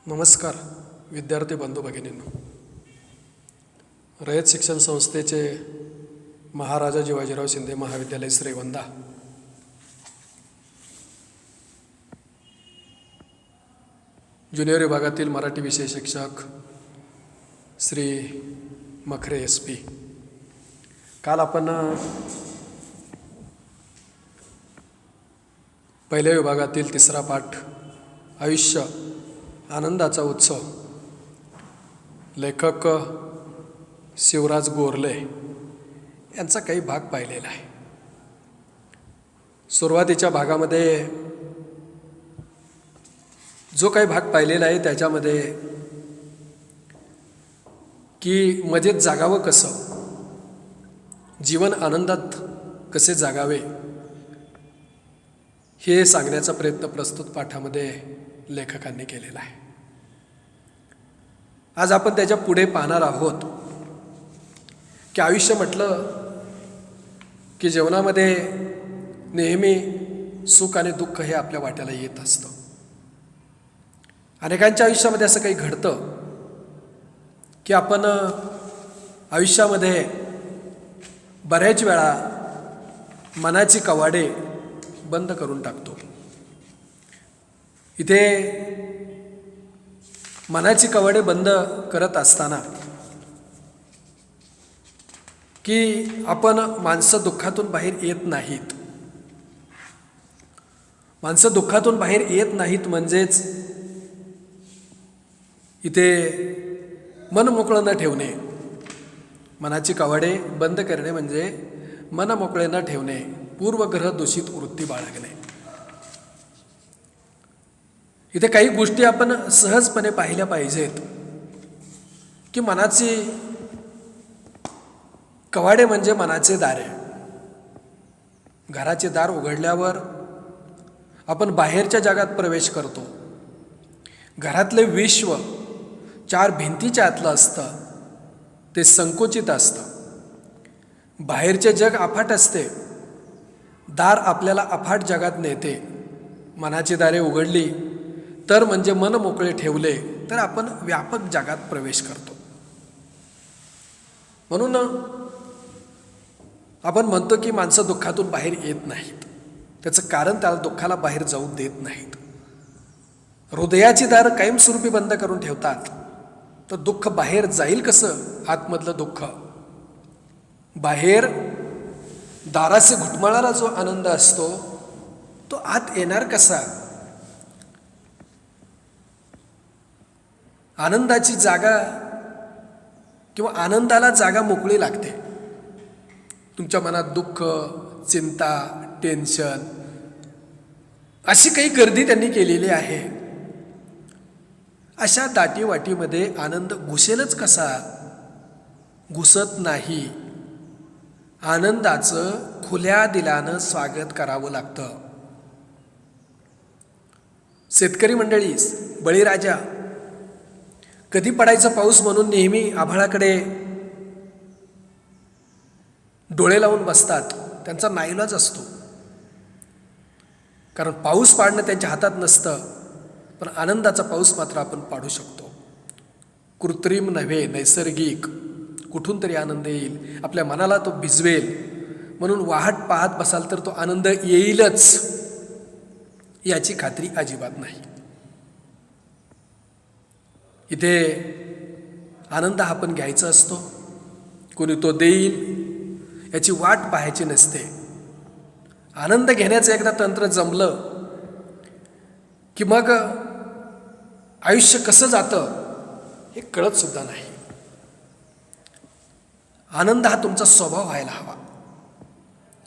नमस्कार विद्यार्थी बंधू भगिनींनो. रयत शिक्षण संस्थेचे महाराजा जिवाजीराव शिंदे महाविद्यालय श्रीगोंदा ज्युनियर विभागातील मराठी विषय शिक्षक श्री मखरे SP. काल आपण पहिल्या विभागातील तिसरा पाठ आयुष्य आनंदाचा उत्सव, लेखक शिवराज गोरले यांचा काही भाग पाहिलेला आहे. सुरुवातीच्या भागामध्ये जो काही भाग पाहिलेला आहे त्याच्यामध्ये की मजेत जागावं कसं, जीवन आनंदात कसे जागावे हे सांगण्याचा प्रयत्न प्रस्तुत पाठामध्ये लेखकांनी केलेला आहे. आज आपण त्याच्या पुढे पाहणार आहोत की आयुष्य म्हटलं की जीवनामध्ये नेहमी सुख आणि दुःख हे आपल्या वाट्याला येत असतं. अनेकांच्या आयुष्यामध्ये असं काही घडतं की आपण आयुष्यामध्ये बऱ्याच वेळा मनाची कवाडे बंद करून टाकतो. इथे मनाची कवाडे बंद करत असताना की आपण माणसं दुःखातून बाहेर येत नाहीत. माणसं दुःखातून बाहेर येत नाहीत म्हणजेच इथे मन मोकळं न ठेवणे, मनाची कवाडे बंद करणे म्हणजे मन मोकळे न ठेवणे, पूर्वग्रह दूषित वृत्ती बाळगणे. इथे काही गोष्टी आपण सहजपणे पाहिल्या पाहिजेत की मनाची कवाडे म्हणजे मनाचे दारे. घराचे दार उघडल्यावर आपण बाहेरच्या जगात प्रवेश करतो. घरातले विश्व चार भिंतीच्या आतलं असतं, ते संकुचित असतं. बाहेरचे जग अफाट असते, दार आपल्याला अफाट जगात नेते. मनाची दारे उघडली तर म्हणजे मन मोकळे ठेवले तर आपण व्यापक जगात प्रवेश करतो. म्हणून आपण म्हणतो की माणसं दुःखातून बाहेर येत नाहीत. त्याचं कारण त्याला दुःखाला बाहेर जाऊ देत नाहीत. हृदयाची दार कायमस्वरूपी बंद करून ठेवतात. तर दुःख बाहेर जाईल कसं? आतमधलं दुःख बाहेर दारासे घुटमळणारा जो आनंद असतो तो आत येणार कसा? आनंदाची जागा किंवा आनंदाला जागा मोकळी लागते. तुमच्या मनात दुःख, चिंता, टेन्शन अशी काही गर्दी त्यांनी केलेली आहे. अशा दाटीवाटीमध्ये आनंद घुसेलच कसा? घुसत नाही. आनंदाचं खुल्या दिलानं स्वागत करावं लागतं. शेतकरी मंडळी, बळीराजा कधी पडायचा पाऊस म्हणून नेहमी आभाळाकडे डोळे लावून बसतात. त्यांचा नाईलाज असतो, कारण पाऊस पाडणं त्यांच्या हातात नसतं. पण आनंदाचा पाऊस मात्र आपण पाडू शकतो. कृत्रिम नव्हे, नैसर्गिक. कुठून तरी आनंद येईल, आपल्या मनाला तो भिजवेल. म्हणून वाहत पाहत बसाल तर तो आनंद येईलच याची खात्री अजिबात नाही. इथे आनंद हा आपण घ्यायचा असतो. कोणी तो देईल याची वाट पाहायची नसते. आनंद घेण्याचं एकदा तंत्र जमलं की मग आयुष्य कसं जातं हे कळत सुद्धा नाही. आनंद हा तुमचा स्वभाव व्हायला हवा.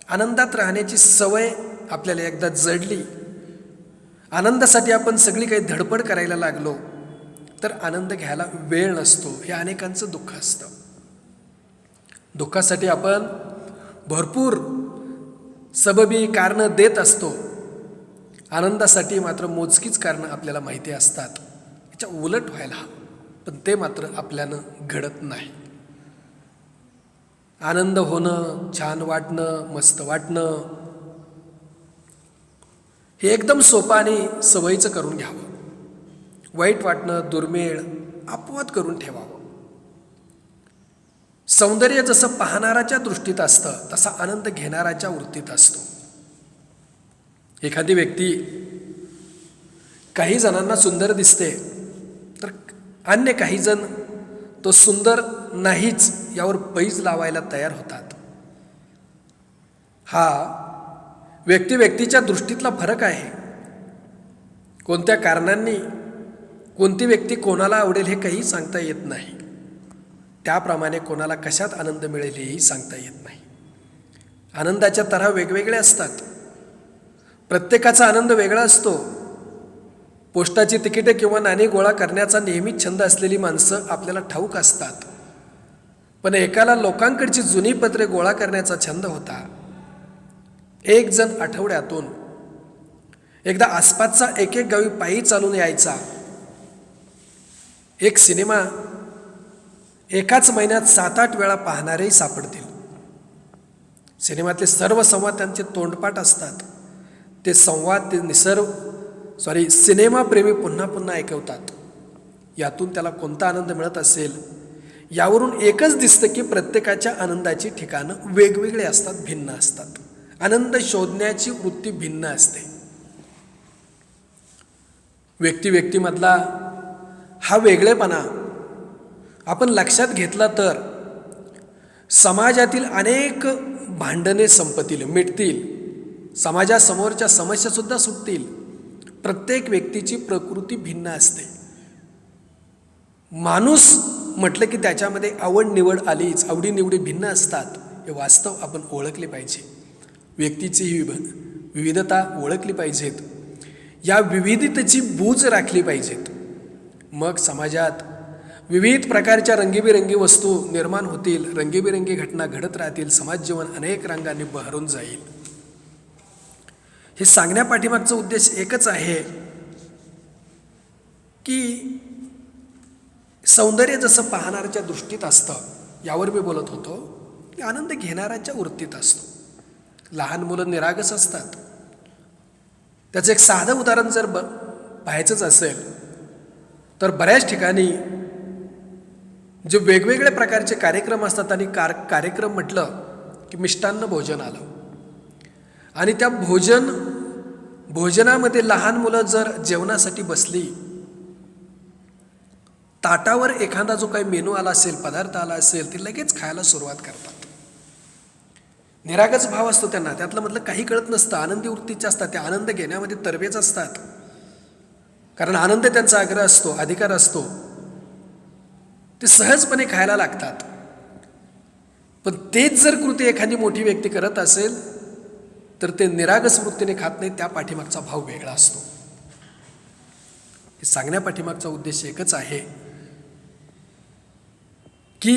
आनंदात राहण्याची सवय आपल्याला एकदा जडली, आनंदासाठी आपण सगळी काही धडपड करायला लागलो तर आनंद घ्यायला वेळ नसतो. हे अनेकांचं दुःख असतं. दुःखासाठी आपण भरपूर सबबी कारणं देत असतो. आनंदासाठी मात्र मोजकीच कारणं आपल्याला माहिती असतात. याच्या उलट व्हायला हवं, पण ते मात्र आपल्यानं घडत नाही. आनंद होणं, छान वाटणं, मस्त वाटणं हे एकदम सोपं आणि सवयीचं करून घ्यावं. वाईट वाटणं दुर्मिळ अपवाद करून ठेवावं. सौंदर्य जसं पाहणाराच्या दृष्टीत असतं तसा आनंद घेणाराच्या वृत्तीत असतो. एखादी व्यक्ती काही जणांना सुंदर दिसते तर अन्य काही जण तो सुंदर नाहीच यावर पैज लावायला तयार होतात. हा व्यक्तीच्या दृष्टीतला फरक आहे. कोणत्या कारणांनी कोणती व्यक्ती कोणाला आवडेल हे काही सांगता येत नाही. त्याप्रमाणे कोणाला कशात आनंद मिळेल हेही सांगता येत नाही. आनंदाच्या तऱ्हा वेगवेगळ्या असतात. प्रत्येकाचा आनंद वेगळा असतो. पोस्टाची तिकिटे किंवा नाणी गोळा करण्याचा नेहमीच छंद असलेली माणसं आपल्याला ठाऊक असतात. पण एकाला लोकांकडची जुनी पत्रे गोळा करण्याचा छंद होता. एक जण आठवड्यातून एकदा आसपासचा एक गावी पायी चालून यायचा. एक सिनेमा एकाच महिन्यात 7-8 वेळा पाहणारेही सापडतील. सिनेमातले सर्व संवाद त्यांचे तोंडपाठ असतात. ते संवाद सिनेमाप्रेमी पुन्हा पुन्हा ऐकवतात. यातून त्याला कोणता आनंद मिळत असेल यावरून एकच दिसतं की प्रत्येकाच्या आनंदाची ठिकाणं वेगवेगळे असतात, भिन्न असतात. आनंद शोधण्याची वृत्ती भिन्न असते. व्यक्तीमधला हा वेगळेपणा आपण लक्षात घेतला तर समाजातील अनेक भांडणे संपतील, मिटतील. समाजासमोरच्या समस्यासुद्धा सुटतील. प्रत्येक व्यक्तीची प्रकृती भिन्न असते. माणूस म्हटलं की त्याच्यामध्ये आवड निवड आलीच, आवडीनिवडी भिन्न असतात. हे वास्तव आपण ओळखले पाहिजे. व्यक्तीची ही विविधता ओळखली पाहिजेत. या विविधतेची बूज राखली पाहिजेत. मग समाजात विविध प्रकारच्या रंगीबिरंगी वस्तू निर्माण होतील, रंगीबिरंगी घटना घडत राहतील, समाज जीवन अनेक रंगांनी बहरून जाईल. हे सांगण्यापाठीमागचा उद्देश एकच आहे की सौंदर्य जसं पाहणाऱ्याच्या दृष्टीत असतं, यावर मी बोलत होतो, की आनंद घेणाऱ्याच्या वृत्तीत असतो. लहान मुलं निरागस असतात. त्याचं एक साधं उदाहरण जर पाहायचंच असेल तर बऱ्याच ठिकाणी जे वेगवेगळ्या प्रकारचे कार्यक्रम असतात आणि कार्यक्रम म्हटलं की मिष्टान्न भोजन आलं आणि त्या भोजनामध्ये लहान मुलं जर जेवणासाठी बसली, ताटावर एखादा जो काही मेनू आला असेल, पदार्थ आला असेल, ते लगेच खायला सुरुवात करतात. निरागस भाव असतो त्यांना, त्यातलं मधलं काही कळत नसतं. आनंदी वृत्तीचे असतात. ते आनंद घेण्यामध्ये तरबेज असतात. कारण आनंद त्यांचा आग्रह असतो, अधिकार असतो. ते सहजपणे खायला लागतात. पण तेच जर कृती एखादी मोठी व्यक्ती करत असेल तर ते निरागस वृत्तीने खात नाही. त्या पाठीमागचा भाव वेगळा असतो. हे सांगण्यापाठीमागचा उद्देश एकच आहे की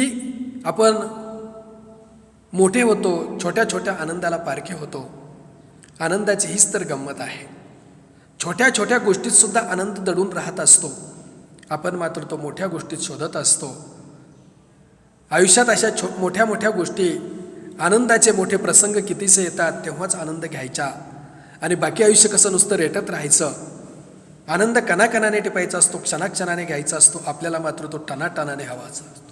आपण मोठे होतो, छोट्या छोट्या आनंदाला पारखे होतो. आनंदाची हीच तर गंमत आहे. छोट्या छोट्या गोष्टीत सुद्धा आनंद दडून राहत असतो. आपण मात्र तो मोठ्या गोष्टीत शोधत असतो. आयुष्यात अशा मोठ्या मोठ्या गोष्टी, आनंदाचे मोठे प्रसंग कितीसे येतात तेव्हाच आनंद घ्यायचा आणि बाकी आयुष्य कसं नुसतं रेटत राहायचं. आनंद कणाकणाने टिपायचा असतो, क्षणाक्षणाने घ्यायचा असतो. आपल्याला मात्र तो टनाटनाने हवाचा असतो.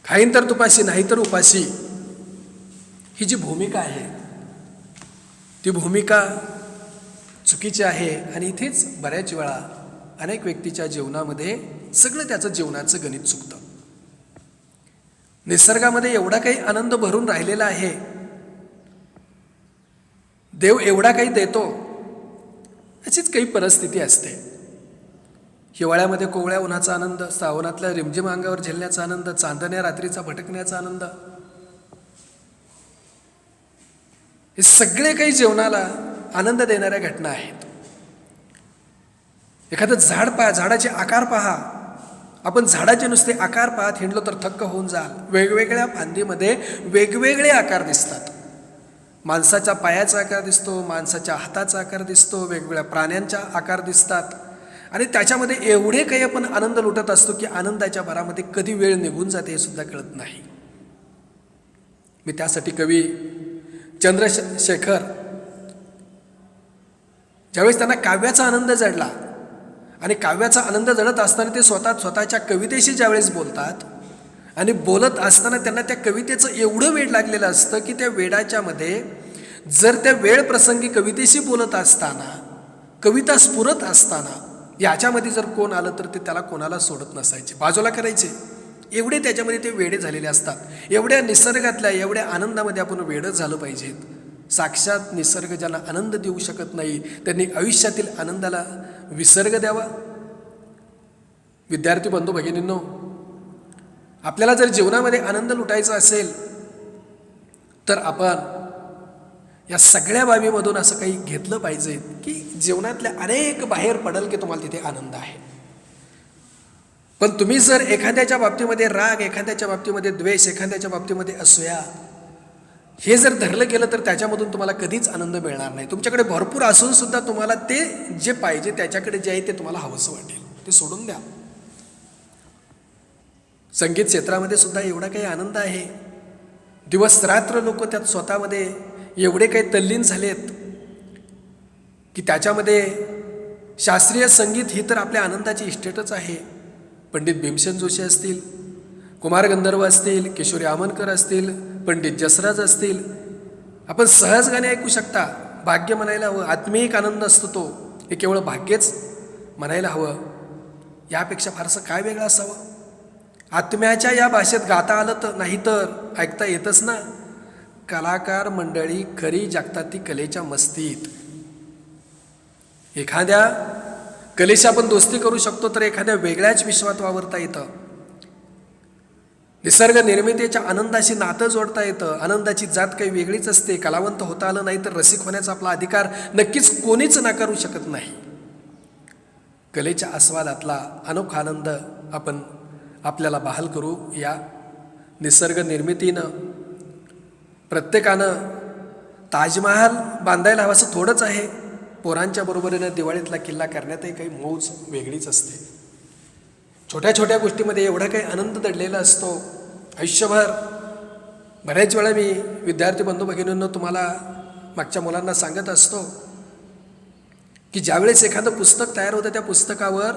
खाईन तर तुपाशी, नाही तर उपाशी, ही जी भूमिका आहे ती भूमिका चुकीची आहे. आणि इथेच बऱ्याच वेळा अनेक व्यक्तीच्या जीवनामध्ये सगळं त्याचं जीवनाचं गणित चुकतं. निसर्गामध्ये एवढा काही आनंद भरून राहिलेला आहे, देव एवढा काही देतो, अशीच काही परिस्थिती असते. हिवाळ्यामध्ये कोवळ्या उन्हाचा आनंद, श्रावणातल्या रिमझिम अंगावर झेलण्याचा आनंद, चांदण्या रात्रीचा भटकण्याचा आनंद, हे सगळे काही जीवनाला आनंद देणाऱ्या घटना आहेत. एखादं झाड पहा, झाडाचे आकार पहा. आपण झाडाचे नुसते आकार पाहत हिंडलो तर थक्क होऊन जाल. वेगवेगळ्या फांदीमध्ये वेगवेगळे आकार दिसतात. माणसाच्या पायाचा आकार दिसतो, माणसाच्या हाताचा आकार दिसतो, वेगवेगळ्या प्राण्यांच्या आकार दिसतात. आणि त्याच्यामध्ये एवढे काही आपण आनंद लुटत असतो की आनंदाच्या भरामध्ये कधी वेळ निघून जाते हे सुद्धा कळत नाही. मी त्यासाठी कवी चंद्रशेखर ज्यावेळेस त्यांना काव्याचा आनंद जडला आणि काव्याचा आनंद जडत असताना ते स्वतःच्या कवितेशी ज्यावेळेस बोलतात आणि बोलत असताना त्यांना त्या कवितेचं एवढं वेड लागलेलं असतं की त्या वेडाच्या मध्ये जर त्या वेळ प्रसंगी कवितेशी बोलत असताना, कविता स्फुरत असताना याच्यामध्ये जर कोण आलं तर ते त्याला कोणाला सोडत नसायचे, बाजूला करायचे. एवढे त्याच्यामध्ये ते वेडे झालेले असतात. एवढ्या निसर्गातल्या एवढ्या आनंदामध्ये आपण वेडं झालं पाहिजेत. साक्षात निसर्ग ज्यांना आनंद देऊ शकत नाही त्यांनी आयुष्यातील आनंदाला विसर्ग द्यावा. विद्यार्थी बंधू भगिनींनो, आपल्याला जर जीवनामध्ये आनंद लुटायचा असेल तर आपण या सगळ्या बाबीमधून असं काही घेतलं पाहिजे की जीवनातल्या अनेक बाहेर पडेल की तुम्हाला तिथे आनंद आहे. पण तुम्ही जर एखाद्याच्या बाबतीमध्ये राग, एखाद्याच्या बाबतीमध्ये द्वेष, एखाद्याच्या बाबतीमध्ये असूया हे जर धरलं गेलं तर त्याच्यामधून तुम्हाला कधीच आनंद मिळणार नाही. तुमच्याकडे भरपूर असून सुद्धा तुम्हाला ते जे पाहिजे त्याच्याकडे जे आहे ते तुम्हाला हवंसं वाटेल, ते सोडून द्या. संगीत क्षेत्रामध्ये सुद्धा एवढा काही आनंद आहे. दिवस रात्र लोक त्यात स्वतःमध्ये एवढे काही तल्लीन झालेत की त्याच्यामध्ये शास्त्रीय संगीत ही तर आपल्या आनंदाची इस्टेटच आहे. पंडित भीमसेन जोशी असतील, कुमार गंधर्व असतील, किशोरी आमनकर असतील, पंडित जसराज असतील, आपण सहज गाणे ऐकू शकता. भाग्य म्हणायला हवं, आत्मिक आनंद असतो तो, हे केवळ भाग्यच म्हणायला हवं. यापेक्षा फारसं काय वेगळं असावं. आत्म्याच्या या भाषेत गाता आलं तर नाही तर ऐकता येतच ना. कलाकार मंडळी खरी जागतात ती कलेच्या मस्तीत. एखाद्या कलेशी आपण दोस्ती करू शकतो तर एखाद्या वेगळ्याच विश्वात वावरता येतं. निसर्ग निर्मितीच्या आनंदाशी नातं जोडता येतं. आनंदाची जात काही वेगळीच असते. कलावंत होता आलं नाही तर रसिक होण्याचा आपला अधिकार नक्कीच कोणीच नाकारू शकत नाही. कलेच्या आस्वादातला अनोखा आनंद आपण आपल्याला बहाल करू. या निसर्ग निर्मितीनं प्रत्येकानं ताजमहाल बांधायला हवं असं थोडंच आहे. पोरांच्या बरोबरीनं दिवाळीतला किल्ला करण्यातही काही मौज वेगळीच असते. छोट्या छोट्या गोष्टीमध्ये एवढा काही आनंद दडलेला असतो आयुष्यभर. बऱ्याच वेळा मी विद्यार्थी बंधू भगिनींनो तुम्हाला मागच्या मुलांना सांगत असतो की ज्यावेळेस एखादं पुस्तक तयार होतं त्या पुस्तकावर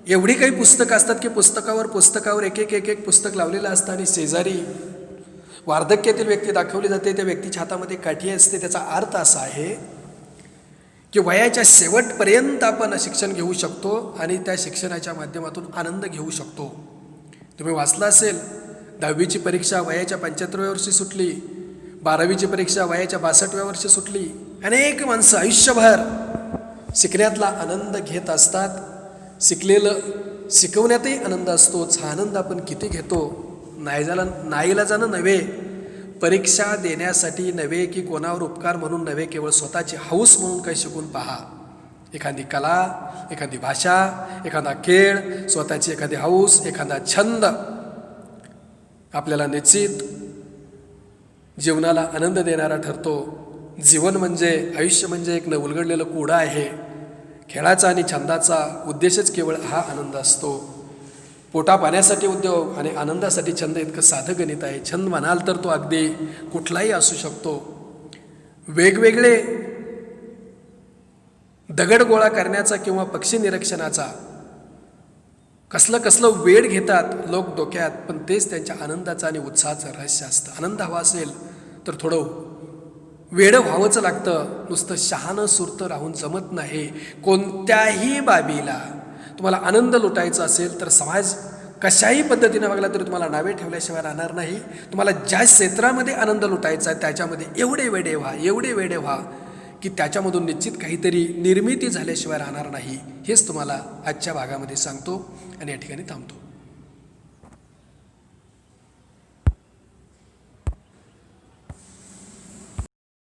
एवढी काही पुस्तकं असतात की पुस्तकावर एक एक पुस्तक लावलेलं असतं आणि शेजारी वार्धक्यातील व्यक्ती दाखवली जाते. त्या व्यक्तीच्या हातामध्ये काठी असते. त्याचा अर्थ असा आहे की वयाच्या शेवटपर्यंत आपण शिक्षण घेऊ शकतो आणि त्या शिक्षणाच्या माध्यमातून आनंद घेऊ शकतो. तुम्ही वाचलं असेल, 10वीची परीक्षा वयाच्या 75व्या वर्षी सुटली, 12वीची परीक्षा वयाच्या 62व्या वर्षी सुटली. अनेक माणसं आयुष्यभर शिकण्यातला आनंद घेत असतात. शिकलेलं शिकवण्यातही आनंद असतोच. हा आनंद आपण किती घेतो. नाईलाजानं नव्हे, परीक्षा देण्यासाठी नव्हे की कोणावर उपकार म्हणून नव्हे, केवळ स्वतःची हौस म्हणून काही शिकून पहा. एखादी कला, एखादी भाषा, एखादा खेळ, स्वतःची एखादी हौस, एखादा छंद आपल्याला निश्चित जीवनाला आनंद देणारा ठरतो. जीवन म्हणजे, आयुष्य म्हणजे एक उलगडलेलं कुडं आहे. खेळाचा आणि छंदाचा उद्देशच केवळ हा आनंद असतो. पोटा पाण्यासाठी उद्योग आणि आनंदासाठी छंद इतकं साधं गणित आहे. छंद म्हणाल तर तो अगदी कुठलाही असू शकतो. वेगवेगळे दगड गोळा करण्याचा किंवा पक्षी निरीक्षणाचा कसलं वेड घेतात लोक डोक्यात, पण तेच त्यांच्या आनंदाचं आणि उत्साहाचं रहस्य असतं. आनंद हवा असेल तर थोडं वेडं व्हावंच लागतं. नुसतं शहाणं सुरतं राहून जमत नाही. कोणत्याही बाबीला तुम्हाला आनंद लुटायचा असेल तर समाज कशाही पद्धतीने वागला तरी तुम्हाला नावे ठेवल्याशिवाय राहणार नाही. तुम्हाला ज्या क्षेत्रामध्ये आनंद लुटायचा आहे त्याच्यामध्ये एवढे वेडे व्हा की त्याच्यामधून निश्चित काहीतरी निर्मिती झाल्याशिवाय राहणार नाही. हेच तुम्हाला आजच्या भागामध्ये सांगतो आणि या ठिकाणी थांबतो.